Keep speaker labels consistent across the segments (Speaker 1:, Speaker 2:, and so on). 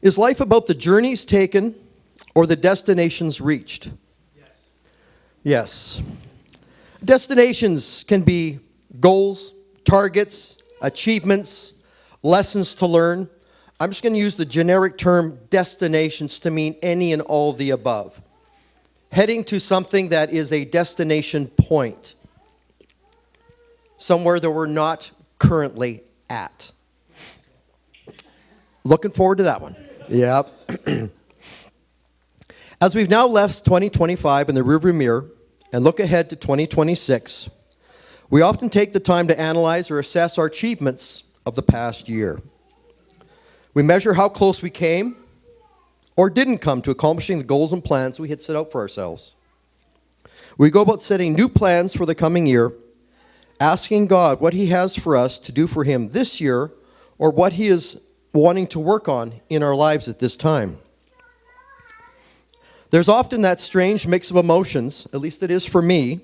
Speaker 1: Is life about the journeys taken or the destinations reached? Yes. Destinations can be goals, targets, achievements, lessons to learn. I'm just going to use the generic term destinations to mean any and all the above. Heading to something that is a destination point. Somewhere that we're not currently at. Looking forward to that one. Yep. As we've now left 2025 in the rearview mirror and look ahead to 2026, we often take the time to analyze or assess our achievements of the past year. We measure how close we came or didn't come to accomplishing the goals and plans we had set out for ourselves. We go about setting new plans for the coming year, asking God what He has for us to do for Him this year or what He is wanting to work on in our lives at this time. There's often that strange mix of emotions, at least it is for me,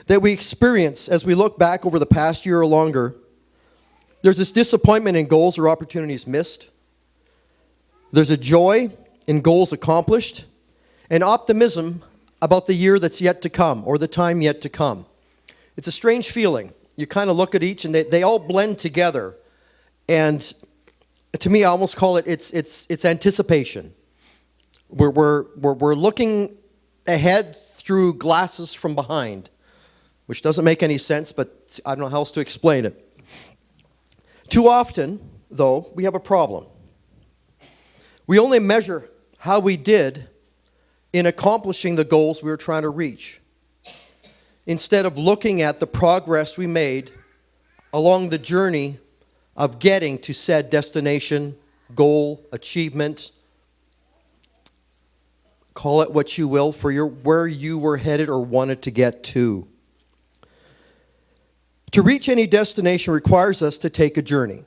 Speaker 1: that we experience as we look back over the past year or longer. There's this disappointment in goals or opportunities missed. There's a joy in goals accomplished, and optimism about the year that's yet to come or the time yet to come. It's a strange feeling. You kind of look at each and they all blend together. And to me, I almost call it it's anticipation. We're looking ahead through glasses from behind, which doesn't make any sense, but I don't know how else to explain it. Too often, though, we have a problem. We only measure how we did in accomplishing the goals we were trying to reach, instead of looking at the progress we made along the journey of getting to said destination, goal, achievement. Call it what you will for where you were headed or wanted to get to. To reach any destination requires us to take a journey.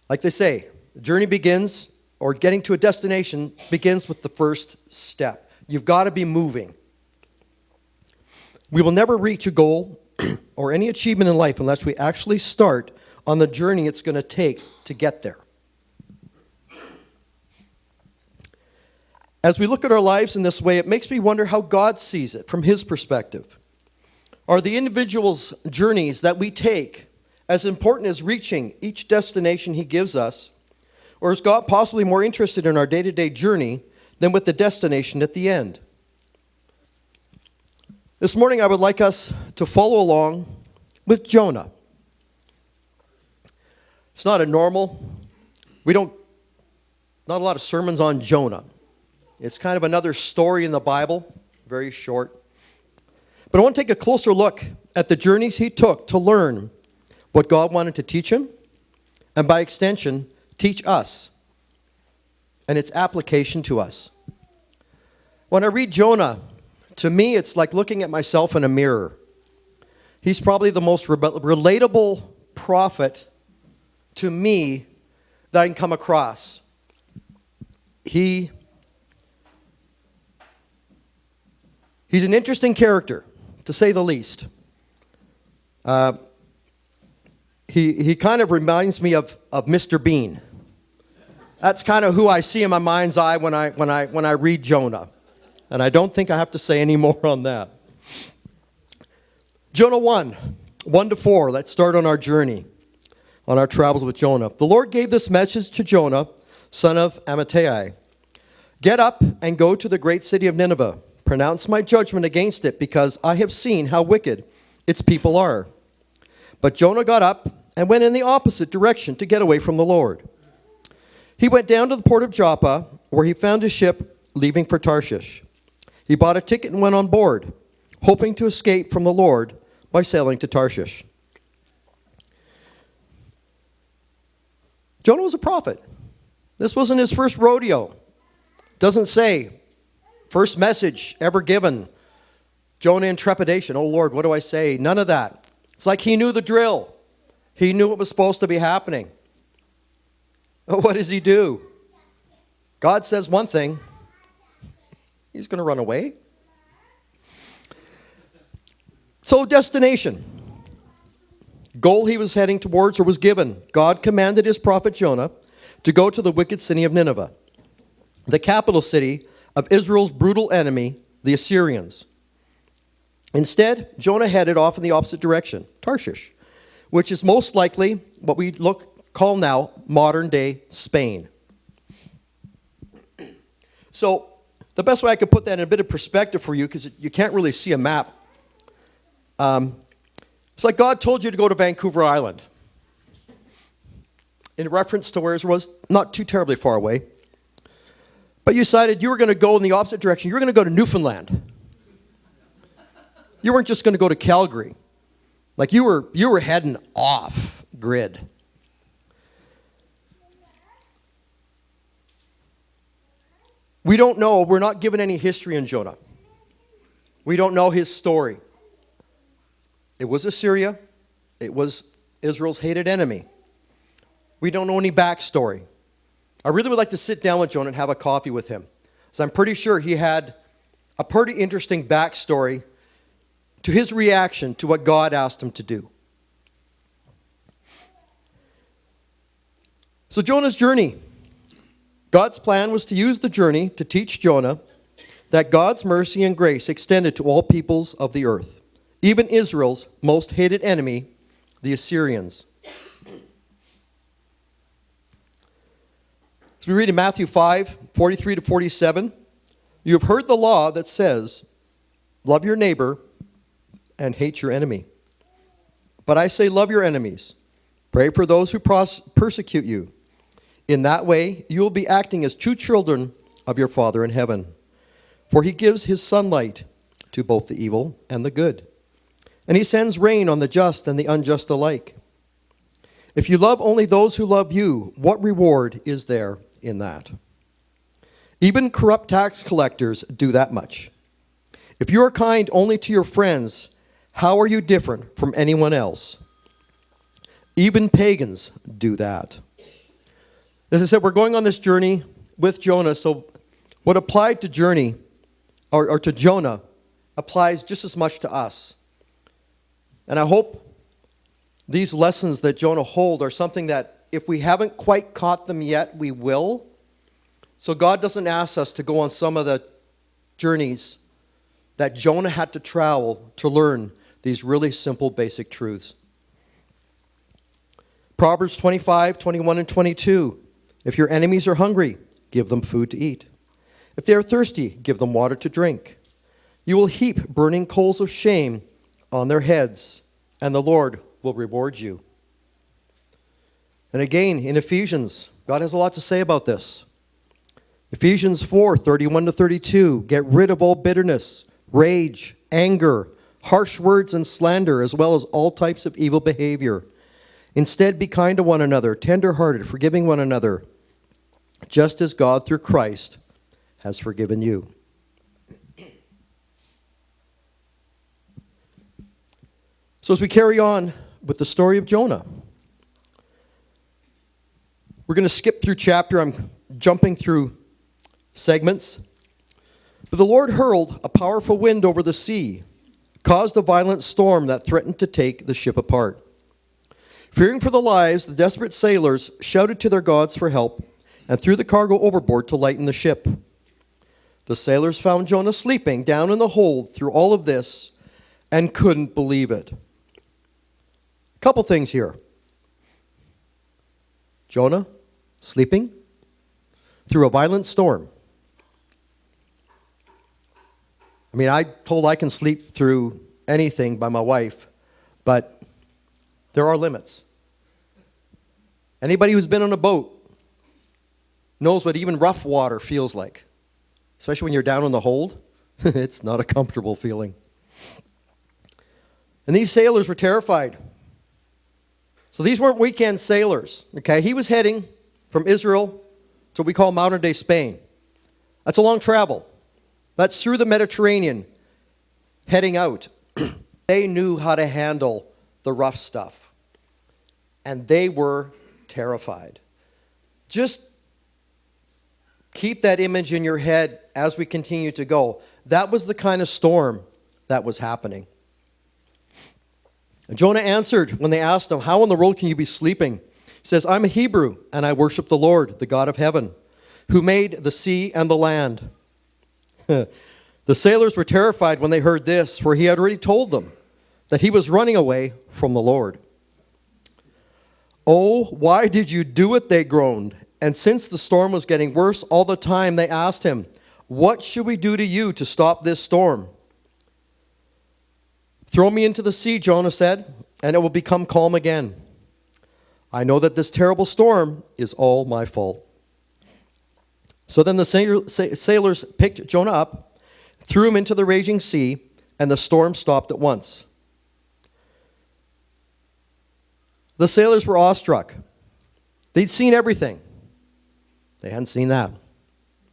Speaker 1: Like they say, the journey begins, or getting to a destination begins with the first step. You've got to be moving. We will never reach a goal or any achievement in life unless we actually start on the journey it's going to take to get there. As we look at our lives in this way, it makes me wonder how God sees it from His perspective. Are the individual's journeys that we take as important as reaching each destination He gives us? Or is God possibly more interested in our day-to-day journey than with the destination at the end? This morning I would like us to follow along with Jonah. It's not not a lot of sermons on Jonah. It's kind of another story in the Bible, very short. But I want to take a closer look at the journeys he took to learn what God wanted to teach him, and by extension, teach us, and its application to us. When I read Jonah, to me, it's like looking at myself in a mirror. He's probably the most relatable prophet to me that I can come across. He's an interesting character, to say the least. He kind of reminds me of Mr. Bean. That's kind of who I see in my mind's eye when I read Jonah. And I don't think I have to say any more on that. Jonah 1:1-4. Let's start on our journey, on our travels with Jonah. The Lord gave this message to Jonah, son of Amittai. Get up and go to the great city of Nineveh. Pronounce my judgment against it, because I have seen how wicked its people are. But Jonah got up and went in the opposite direction to get away from the Lord. He went down to the port of Joppa, where he found a ship leaving for Tarshish. He bought a ticket and went on board, hoping to escape from the Lord by sailing to Tarshish. Jonah was a prophet. This wasn't his first rodeo. Doesn't say, first message ever given. Jonah in trepidation. Oh Lord, what do I say? None of that. It's like he knew the drill. He knew what was supposed to be happening. But what does he do? God says one thing. He's going to run away. So destination. Goal he was heading towards or was given. God commanded his prophet Jonah to go to the wicked city of Nineveh, the capital city of Israel's brutal enemy, the Assyrians. Instead, Jonah headed off in the opposite direction, Tarshish, which is most likely what we call now modern-day Spain. So the best way I could put that in a bit of perspective for you, because you can't really see a map, it's like God told you to go to Vancouver Island, in reference to where it was not too terribly far away. But you decided you were going to go in the opposite direction. You were going to go to Newfoundland. You weren't just going to go to Calgary. Like you were heading off grid. We don't know. We're not given any history in Jonah. We don't know his story. It was Assyria. It was Israel's hated enemy. We don't know any backstory. I really would like to sit down with Jonah and have a coffee with him. So I'm pretty sure he had a pretty interesting backstory to his reaction to what God asked him to do. So Jonah's journey. God's plan was to use the journey to teach Jonah that God's mercy and grace extended to all peoples of the earth, even Israel's most hated enemy, the Assyrians. So we read in Matthew 5, 43 to 47, "You have heard the law that says, 'Love your neighbor and hate your enemy.' But I say, love your enemies. Pray for those who persecute you. In that way, you will be acting as true children of your Father in heaven. For he gives his sunlight to both the evil and the good. And he sends rain on the just and the unjust alike. If you love only those who love you, what reward is there in that? Even corrupt tax collectors do that much. If you are kind only to your friends, how are you different from anyone else? Even pagans do that." As I said, we're going on this journey with Jonah, so what applied to journey, or to Jonah, applies just as much to us. And I hope these lessons that Jonah holds are something that if we haven't quite caught them yet, we will. So God doesn't ask us to go on some of the journeys that Jonah had to travel to learn these really simple, basic truths. Proverbs 25, 21, and 22. "If your enemies are hungry, give them food to eat. If they are thirsty, give them water to drink. You will heap burning coals of shame on their heads, and the Lord will reward you." And again, in Ephesians, God has a lot to say about this. Ephesians 4, 31 to 32, "Get rid of all bitterness, rage, anger, harsh words and slander, as well as all types of evil behavior. Instead, be kind to one another, tender-hearted, forgiving one another, just as God through Christ has forgiven you." So as we carry on with the story of Jonah, we're going to skip through chapter. I'm jumping through segments. But the Lord hurled a powerful wind over the sea, caused a violent storm that threatened to take the ship apart. Fearing for their lives, the desperate sailors shouted to their gods for help and threw the cargo overboard to lighten the ship. The sailors found Jonah sleeping down in the hold through all of this and couldn't believe it. A couple things here. Jonah sleeping through a violent storm. I mean, I told I can sleep through anything by my wife, but there are limits. Anybody who's been on a boat knows what even rough water feels like, especially when you're down in the hold. It's not a comfortable feeling. And these sailors were terrified. So these weren't weekend sailors, okay? He was heading from Israel to what we call modern-day Spain. That's a long travel. That's through the Mediterranean, heading out. They knew how to handle the rough stuff. And they were terrified. Just keep that image in your head as we continue to go. That was the kind of storm that was happening. And Jonah answered when they asked him, "How in the world can you be sleeping? He says, I'm a Hebrew, and I worship the Lord, the God of heaven, who made the sea and the land. The sailors were terrified when they heard this, for he had already told them that he was running away from the Lord. Oh, why did you do it, they groaned. And since the storm was getting worse all the time, they asked him, what should we do to you to stop this storm? Throw me into the sea, Jonah said, and it will become calm again. I know that this terrible storm is all my fault. So then the sailors picked Jonah up, threw him into the raging sea, and the storm stopped at once. The sailors were awestruck. They'd seen everything. They hadn't seen that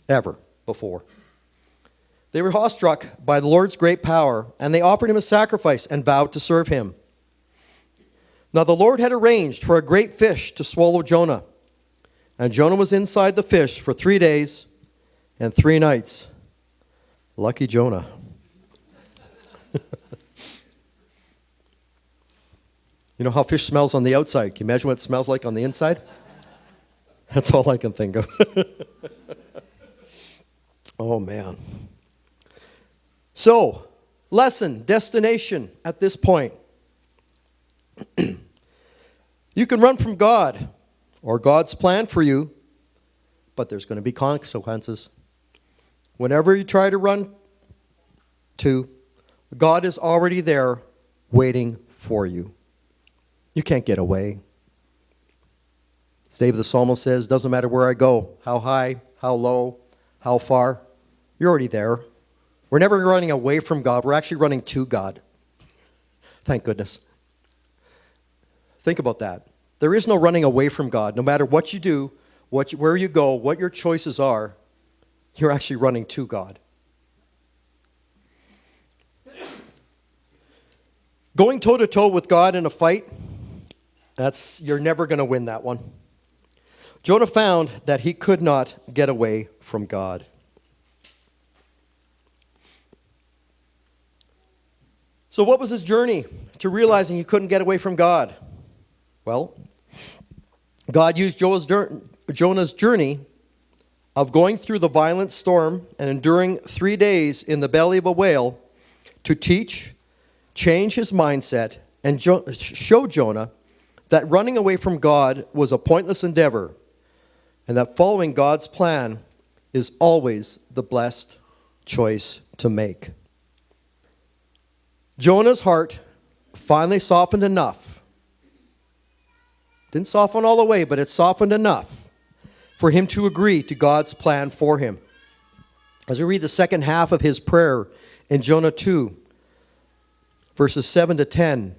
Speaker 1: ever before. They were awestruck by the Lord's great power, and they offered him a sacrifice and vowed to serve him. Now the Lord had arranged for a great fish to swallow Jonah, and Jonah was inside the fish for 3 days and 3 nights. Lucky Jonah. You know how fish smells on the outside? Can you imagine what it smells like on the inside? That's all I can think of. Oh, man. So, lesson, destination at this point. You can run from God or God's plan for you, but there's going to be consequences. Whenever you try to run to, God is already there waiting for you. You can't get away. As David the psalmist says, doesn't matter where I go, how high, how low, how far, you're already there. We're never running away from God. We're actually running to God. Thank goodness. Think about that. There is no running away from God. No matter what you do, where you go, what your choices are, you're actually running to God. Going toe-to-toe with God in a fight, you're never going to win that one. Jonah found that he could not get away from God. So what was his journey to realizing he couldn't get away from God? Well, God used Jonah's journey of going through the violent storm and enduring 3 days in the belly of a whale to teach, change his mindset, and show Jonah that running away from God was a pointless endeavor, and that following God's plan is always the blessed choice to make. Jonah's heart finally softened enough. Didn't soften all the way, but it softened enough for him to agree to God's plan for him. As we read the second half of his prayer in Jonah 2, verses 7 to 10,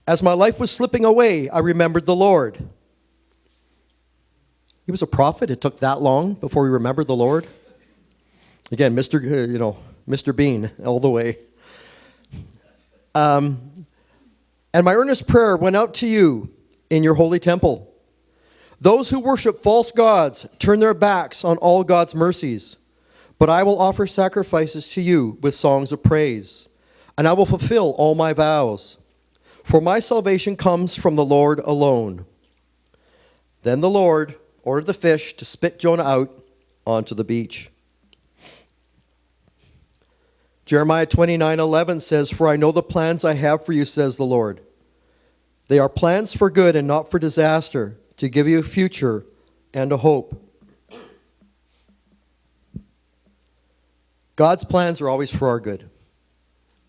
Speaker 1: as my life was slipping away, I remembered the Lord. He was a prophet. It took that long before he remembered the Lord. Again, Mr. Bean all the way. And my earnest prayer went out to you in your holy temple. Those who worship false gods turn their backs on all God's mercies. But I will offer sacrifices to you with songs of praise, and I will fulfill all my vows. For my salvation comes from the Lord alone. Then the Lord ordered the fish to spit Jonah out onto the beach. Jeremiah 29:11 says, for I know the plans I have for you, says the Lord. They are plans for good and not for disaster, to give you a future and a hope. God's plans are always for our good.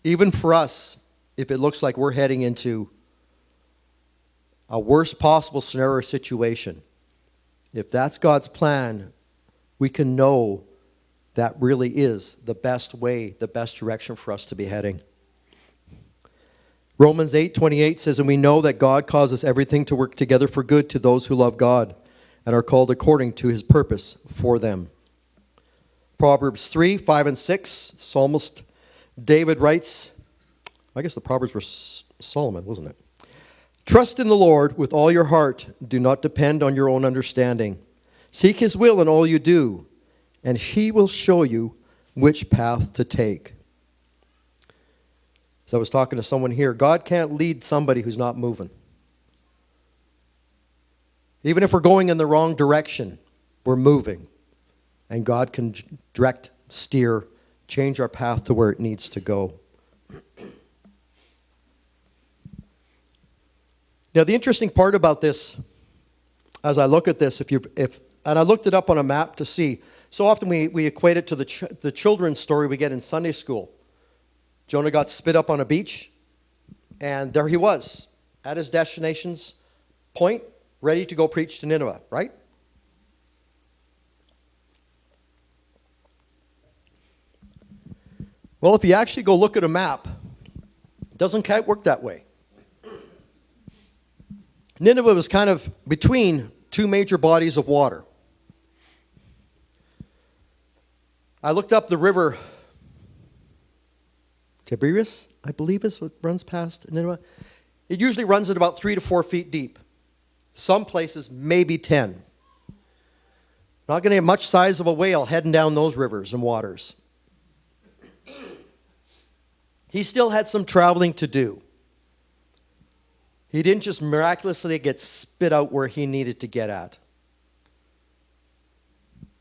Speaker 1: Even for us, if it looks like we're heading into a worst possible scenario or situation, if that's God's plan, we can know that really is the best way, the best direction for us to be heading. Romans 8:28 says, and we know that God causes everything to work together for good to those who love God and are called according to his purpose for them. Proverbs 3:5 and 6, Psalmist David writes, I guess the Proverbs were Solomon, wasn't it? Trust in the Lord with all your heart. Do not depend on your own understanding. Seek his will in all you do, and he will show you which path to take. So I was talking to someone here. God can't lead somebody who's not moving. Even if we're going in the wrong direction, we're moving. And God can direct, steer, change our path to where it needs to go. Now, the interesting part about this, as I look at this, and I looked it up on a map to see, so often we equate it to the children's story we get in Sunday school. Jonah got spit up on a beach, and there he was, at his destination's point, ready to go preach to Nineveh, right? Well, if you actually go look at a map, it doesn't quite work that way. Nineveh was kind of between two major bodies of water. I looked up the river Tiberias, I believe is what runs past Nineveh. It usually runs at about 3 to 4 feet deep. Some places, maybe 10. Not going to have much size of a whale heading down those rivers and waters. He still had some traveling to do. He didn't just miraculously get spit out where he needed to get at.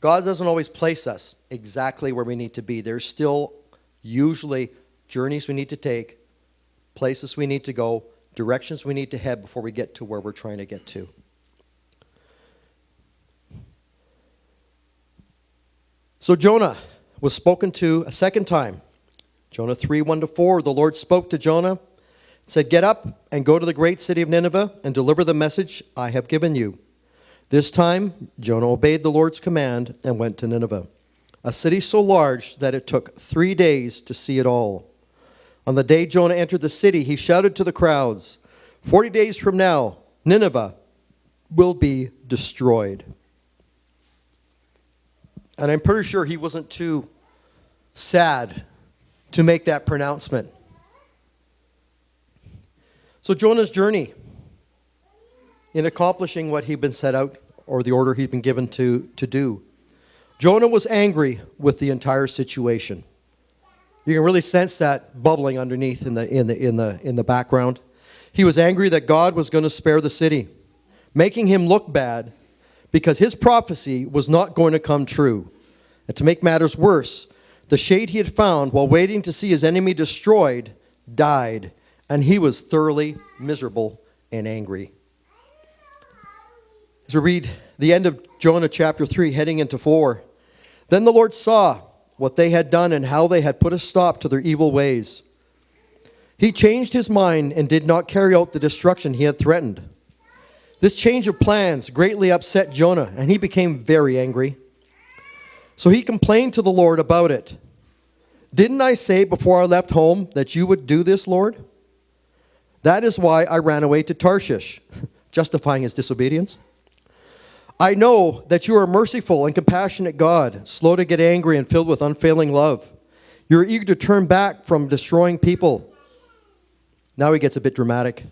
Speaker 1: God doesn't always place us exactly where we need to be. There's still usually journeys we need to take, places we need to go, directions we need to head before we get to where we're trying to get to. So Jonah was spoken to a second time. Jonah 3, 1-4, the Lord spoke to Jonah, said, "Get up and go to the great city of Nineveh and deliver the message I have given you." This time, Jonah obeyed the Lord's command and went to Nineveh, a city so large that it took 3 days to see it all. On the day Jonah entered the city, he shouted to the crowds, 40 days from now, Nineveh will be destroyed. And I'm pretty sure he wasn't too sad to make that pronouncement. So Jonah's journey in accomplishing what he'd been set out, or the order he'd been given to do. Jonah was angry with the entire situation. You can really sense that bubbling underneath in the background. He was angry that God was going to spare the city, making him look bad because his prophecy was not going to come true. And to make matters worse, the shade he had found while waiting to see his enemy destroyed died, and he was thoroughly miserable and angry. As we read the end of Jonah chapter 3, heading into 4, then the Lord saw what they had done and how they had put a stop to their evil ways. He changed his mind and did not carry out the destruction he had threatened. This change of plans greatly upset Jonah, and he became very angry. So he complained to the Lord about it. "Didn't I say before I left home that you would do this, Lord? That is why I ran away to Tarshish," justifying his disobedience. "I know that you are a merciful and compassionate God, slow to get angry and filled with unfailing love. You're eager to turn back from destroying people." Now he gets a bit dramatic.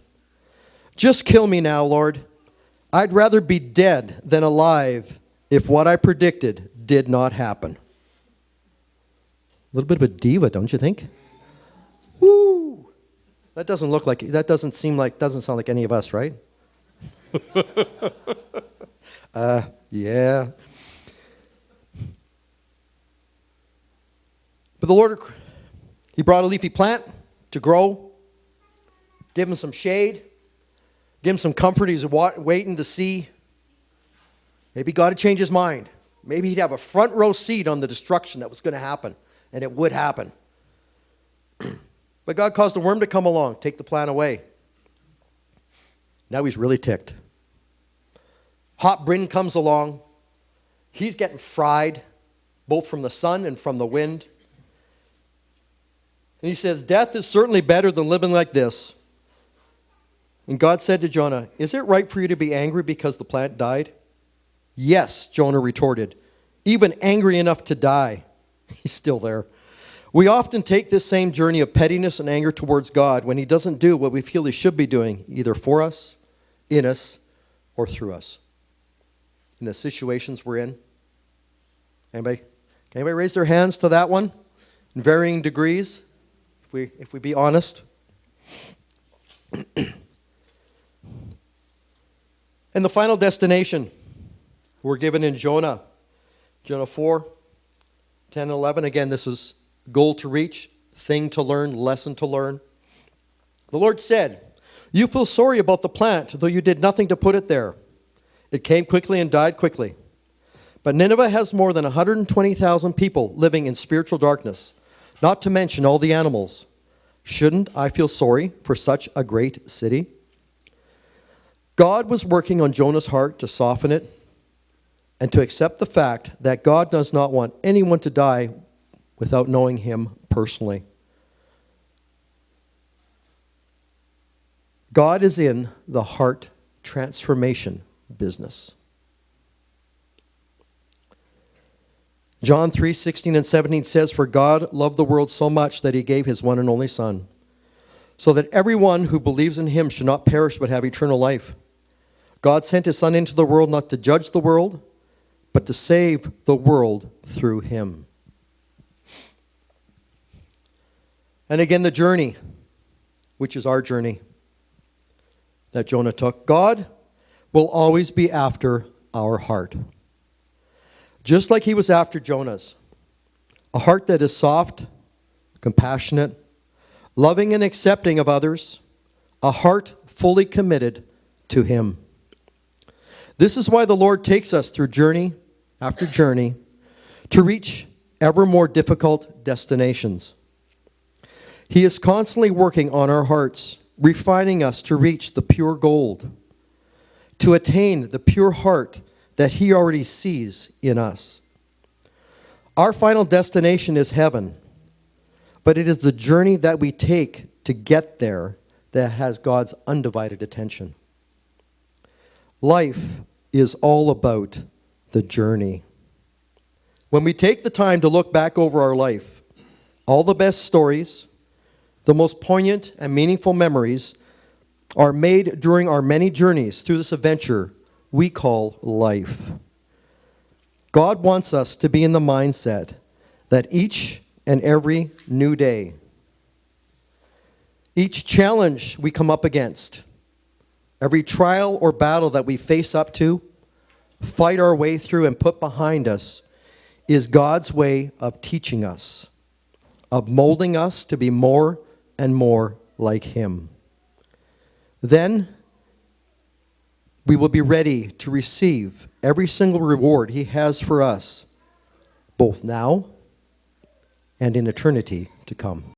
Speaker 1: "Just kill me now, Lord. I'd rather be dead than alive if what I predicted did not happen." A little bit of a diva, don't you think? Woo! That doesn't sound like any of us, right? Yeah. But the Lord, he brought a leafy plant to grow, give him some shade, give him some comfort. He's waiting to see. Maybe God would change his mind. Maybe he'd have a front row seat on the destruction that was going to happen, and it would happen. But God caused a worm to come along, take the plant away. Now he's really ticked. Hot wind comes along. He's getting fried, both from the sun and from the wind. And he says, "Death is certainly better than living like this." And God said to Jonah, "Is it right for you to be angry because the plant died?" "Yes," Jonah retorted, "even angry enough to die." He's still there. We often take this same journey of pettiness and anger towards God when he doesn't do what we feel he should be doing, either for us, in us, or through us. In the situations we're in. Can anybody raise their hands to that one? In varying degrees, if we be honest. And the final destination we're given in Jonah. Jonah 4, 10 and 11. Again, this is goal to reach, thing to learn, lesson to learn. The Lord said, "You feel sorry about the plant, though you did nothing to put it there. It came quickly and died quickly. But Nineveh has more than 120,000 people living in spiritual darkness, not to mention all the animals. Shouldn't I feel sorry for such a great city?" God was working on Jonah's heart to soften it and to accept the fact that God does not want anyone to die without knowing him personally. God is in the heart transformation business. John 3:16 and 17 says, "For God loved the world so much that he gave his one and only Son, so that everyone who believes in him should not perish but have eternal life. God sent his Son into the world not to judge the world, but to save the world through him." And again, the journey, which is our journey that Jonah took. God will always be after our heart. Just like he was after Jonah's. A heart that is soft, compassionate, loving and accepting of others. A heart fully committed to him. This is why the Lord takes us through journey after journey to reach ever more difficult destinations. He is constantly working on our hearts, refining us to reach the pure gold, to attain the pure heart that he already sees in us. Our final destination is heaven, but it is the journey that we take to get there that has God's undivided attention. Life is all about the journey. When we take the time to look back over our life, all the best stories, the most poignant and meaningful memories are made during our many journeys through this adventure we call life. God wants us to be in the mindset that each and every new day, each challenge we come up against, every trial or battle that we face up to, fight our way through and put behind us, is God's way of teaching us, of molding us to be more and more like him. Then we will be ready to receive every single reward he has for us, both now and in eternity to come.